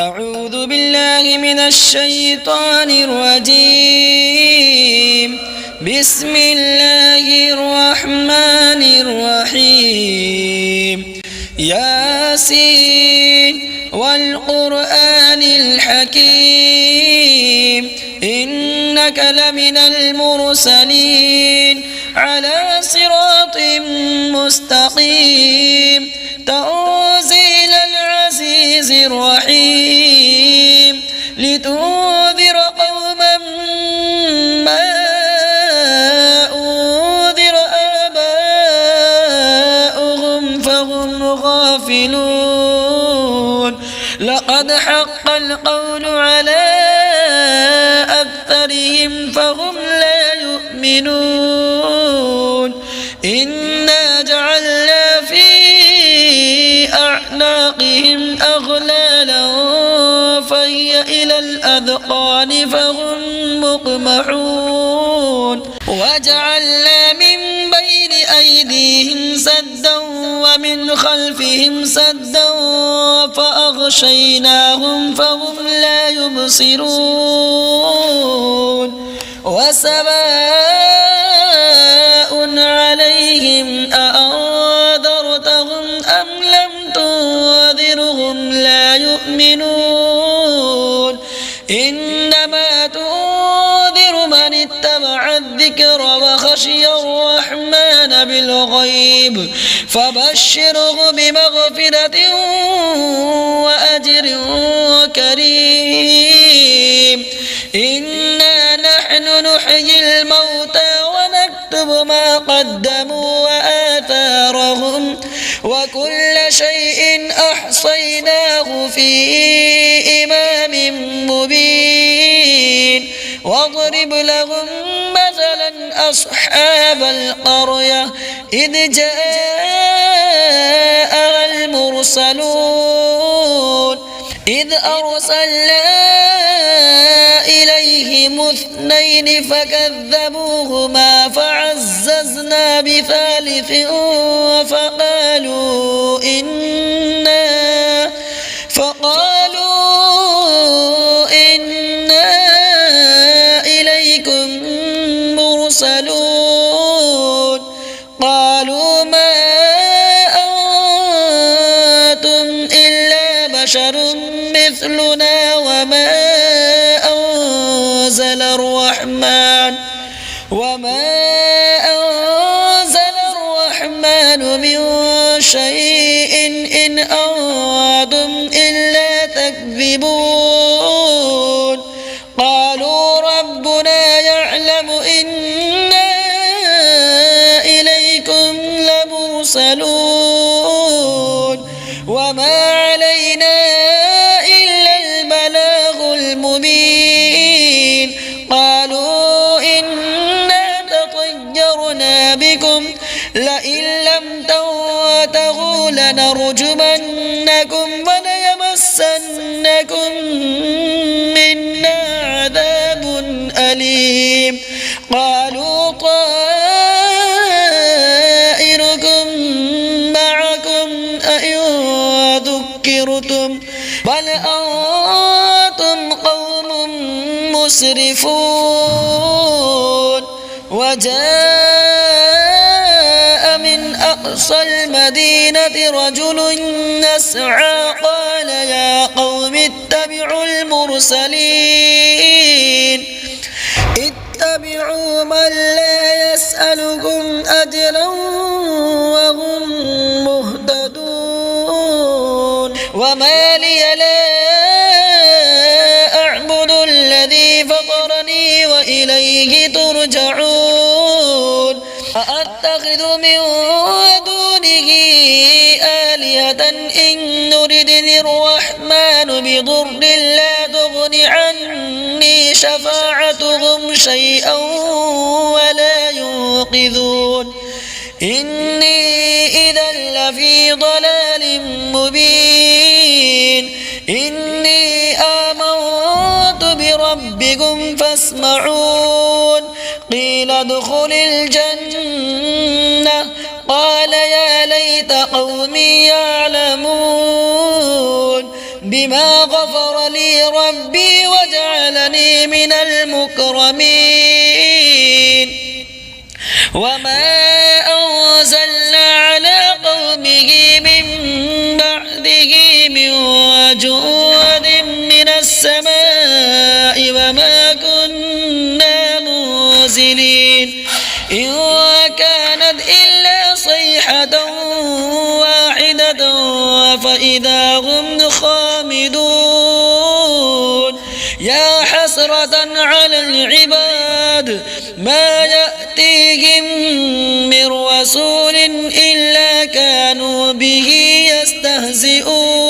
أعوذ بالله من الشيطان الرجيم. بسم الله الرحمن الرحيم. ياسين والقرآن الحكيم إنك لمن المرسلين على صراط مستقيم تنزيل العزيز الرحيم لتنذر قوما ما أنذر آباؤهم فهم غافلون. لقد حق القول على أكثرهم فهم لا يؤمنون. إنا جعلنا في أعناقهم أغلالا فهي إلى الأذقان فهم مقمحون. وجعلنا من بين أيديهم سدا ومن خلفهم سدا فأغشيناهم فهم لا يبصرون. وسواء عليهم أأنذرتهم أم لم تنذرهم لا يؤمنون. إنما تنذر من اتبع الذكر وخشي الرحمن بالغيب فبشره بمغفرة وأجر كريم. إنا نحن نحيي الموتى ونكتب ما قدموا وآثارهم وكل شيء أحصيناه في إمام مبين. واضرب لهم مثلا أصحاب القرية إذ جاءها المرسلون إذ أرسلنا إليهم اثنين فكذبوهما فعززنا بثالث فقالوا إنا إليكم مرسلون. قالوا ما أنتم إلا بشر مثلنا وما أنزل الرحمن من شيء إن أنتم إلا تكذبون. قالوا ربنا يعلم إنا إليكم لمرسلون وما علينا إلا البلاغ المبين. قالوا إنا تطيرنا بكم لئن لم تنتهوا لنرجمنكم وليمسنكم منا عذاب أليم. قالوا طائركم معكم أئن ذكرتم بل أنتم قوم مسرفون. وجاء من أقصى المدينة رجل يسعى قال يا قوم اتبعوا المرسلين اتبعوا من لا يسألكم أجرا وهم مهتدون. وما لي لا أعبد الذي فطرني وإليه ترجعون. أأتخذ من دونه آلهة إن يردني الرحمن بضر لا تغن عني شفاعتهم شيئا ولا ينقذون. إني إذا لفي ضلال مبين. إني آمنت بربكم فاسمعون. قيل ادخل الجنة قال يا ليت قومي يعلمون. بما غفر لي ربي وجعلني من المكرمين وما أنزلنا على قومه من بعده من جود من السماء وما كنا منزلين إن كانت إلا صيحة واحدة فإذا هم خامدون يا حسرة على العباد ما يأتيهم من رسول إلا كانوا به يستهزئون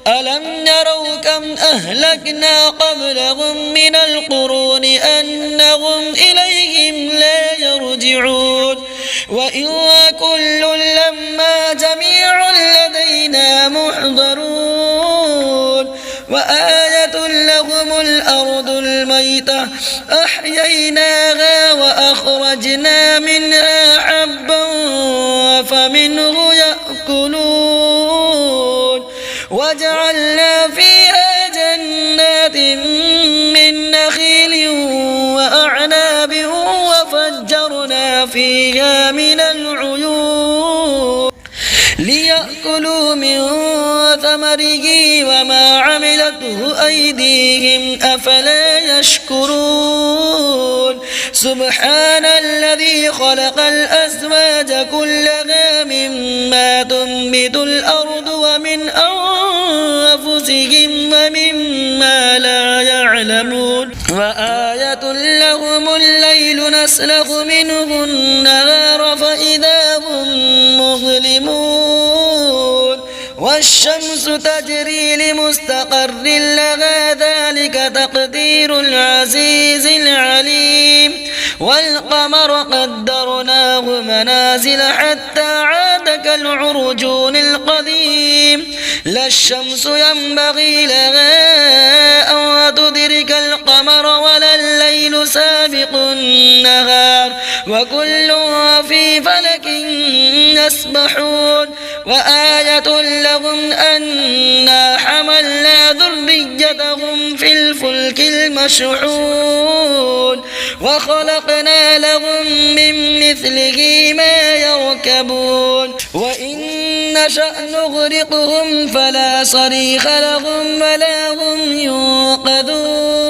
ألم يروا كم أهلكنا قبلهم من القرون أنهم إليهم لا يرجعون وإن كل لما جميع لدينا محضرون وآية لهم الأرض الميتة أحييناها وأخرجنا منها حبا فمنه يأكلون وجعلنا فيها جنات من نخيل وأعناب وفجرنا فيها من العيون ليأكلوا من ثمره وما عملته أيديهم أفلا يشكرون سبحان الذي خلق الأزواج كلها مما تنبت الأرض ومن أنفسهم ومما لا يعلمون وآية لهم الليل نسلخ منه النهار فإذا هم مظلمون والشمس تجري لمستقر لها ذلك تقدير العزيز العليم والقمر قدرناه منازل حتى عاد كالعرجون القديم لا الشمس ينبغي لها أن تدرك القمر ولا الليل سابق النهار وكل في فلك يسبحون وآية لهم أنا حملنا ذريتهم في الفلك المشحون وخلقنا لهم من مثله ما يركبون وإن نشأ نغرقهم فلا صريخ لهم ولا هم ينقذون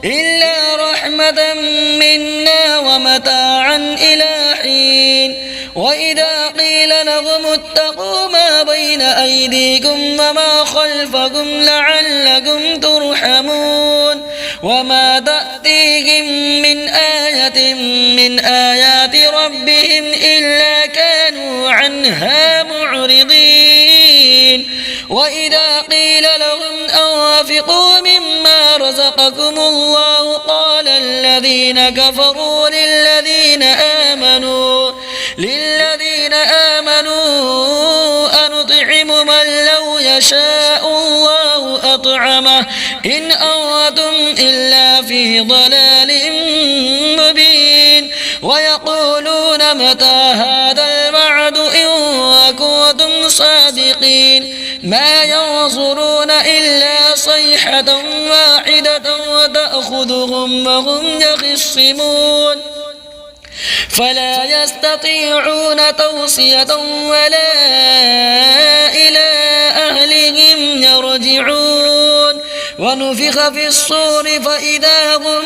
إلا رحمة منا ومتاعا إلى حين وإذا قيل لهم اتقوا ما بين أيديكم وما خلفكم لعلكم ترحمون وما تأتيهم من آية من آيات ربهم إلا كانوا عنها معرضين وإذا قيل لهم أنفقوا مما رزقكم الله قال الذين كفروا للذين آمنوا أنطعم من لو يشاء الله أطعمه إن أنتم إلا في ضلال مبين ويقولون متى هذا الوعد إن كنتم صادقين ما ينظرون إلا صيحة واحدة وتأخذهم وهم يخصمون فلا يستطيعون توصية ولا إلى أهلهم يرجعون ونفخ في الصور فإذا هم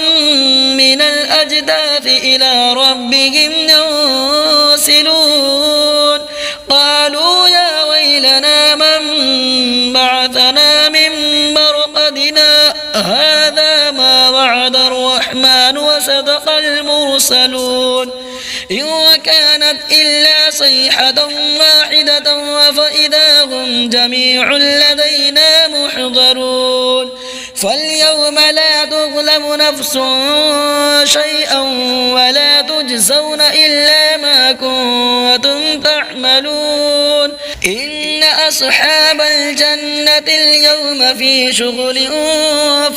من الأجداث إلى ربهم ينسلون قالوا يا ويلنا من بعثنا من مرقدنا هذا ما وعد الرحمن وصدق المرسلون إن كانت إلا صيحة واحدة فإذا هم جميع لدينا محضرون فاليوم لا تظلم نفس شيئا ولا تجزون إلا ما كنتم تعملون إن أصحاب الجنة اليوم في شغل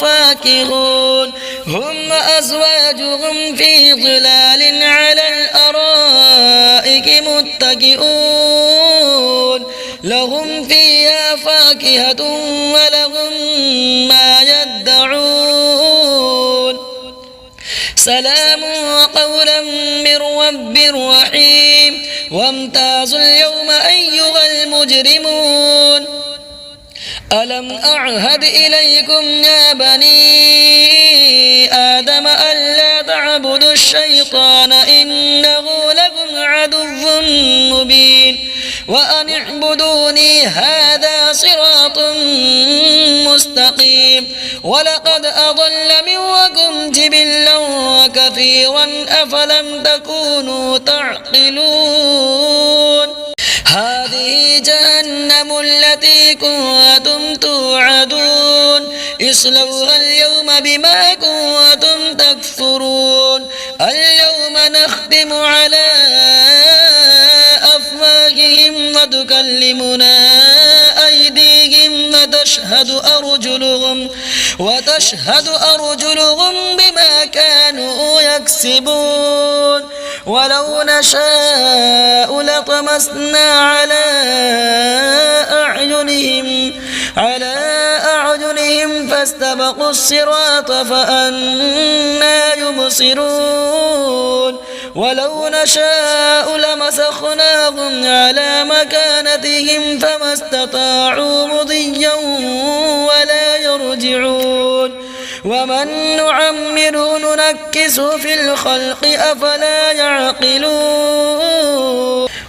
فاكهون هم وأزواجهم في ظلال على الأرائك متكئون لهم فيها فاكهة ولهم ما يدعون سلام قولا من رب رحيم وامتازوا اليوم أيها المجرمون ألم أعهد إليكم يا بني آدم ألا تعبدوا الشيطان إنه لكم عدو مبين وأن اعبدوني هذا صراط مستقيم ولقد أضل منكم جبلا كثيرا أفلم تكونوا تعقلون هذه جهنم التي كنتم توعدون اصلوها اليوم بما كنتم تكفرون اليوم نختم على أفواههم وتكلمنا أيديهم وتشهد أرجلهم بما كانوا يكسبون ولو نشاء لطمسنا على أعينهم فاستبقوا الصراط فأنى يبصرون ولو نشاء لمسخناهم على مكانتهم فما استطاعوا مضيا ولا يرجعون ومن نعمره ننكسه في الخلق أفلا يعقلون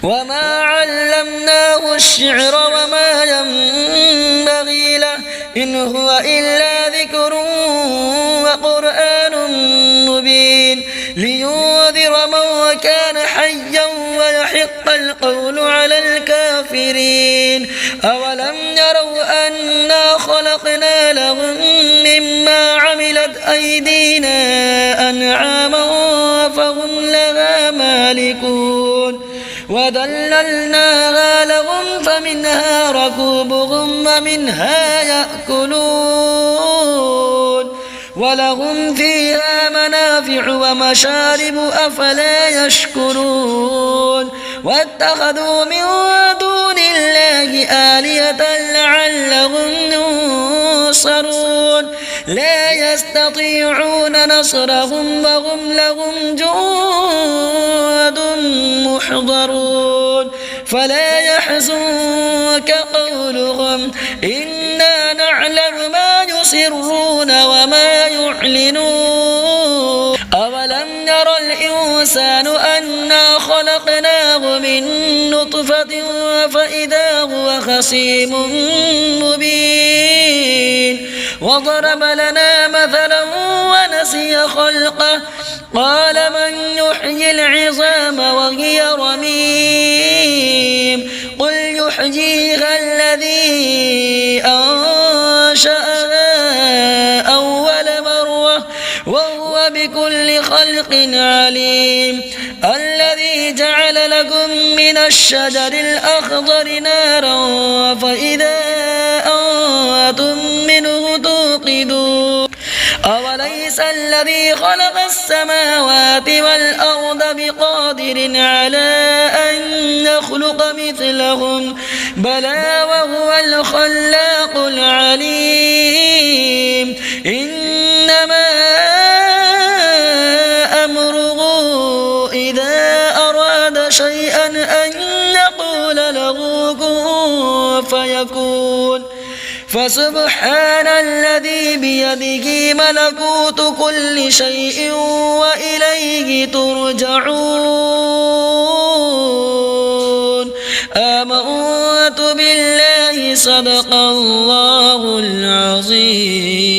وما علمناه الشعر وما ينبغي له إن هو إلا ذكر وقرآن مبين لينذر من كان حيا ويحق القول على الكافرين أولم يروا أنا خلقنا لهم مما عملت أيدينا أنعاما فهم لها مالكون وذللناها لهم فمنها ركوبهم ومنها يأكلون ولهم فيها منافع ومشارب أفلا يشكرون واتخذوا من دون الله آلهة لعلهم ينصرون لا يستطيعون نصرهم وهم لهم جند محضرون فلا يحزنك قولهم إنا نعلم ما يسرون وما يعلنون أولم ير الإنسان أنا خلقناه من نطفة فإذا هو خصيم مبين وضرب لنا مثلا ونسي خلقه قال من يحيي العظام وهي رميم قل يحييها الذي أنشأها أول مرة وهو بكل خلق عليم الذي جعل لكم من الشجر الأخضر نارا فإذا أنتم منه توقدون أوليس الذي خلق السماوات والأرض بقادر على أن يخلق مثلهم بلى وهو الخلاق العليم إنما أمره إذا أراد شيئا أن يقول له كن فيكون فسبحان الذي بيده ملكوت كل شيء وإليه ترجعون آمنت بالله صدق الله العظيم.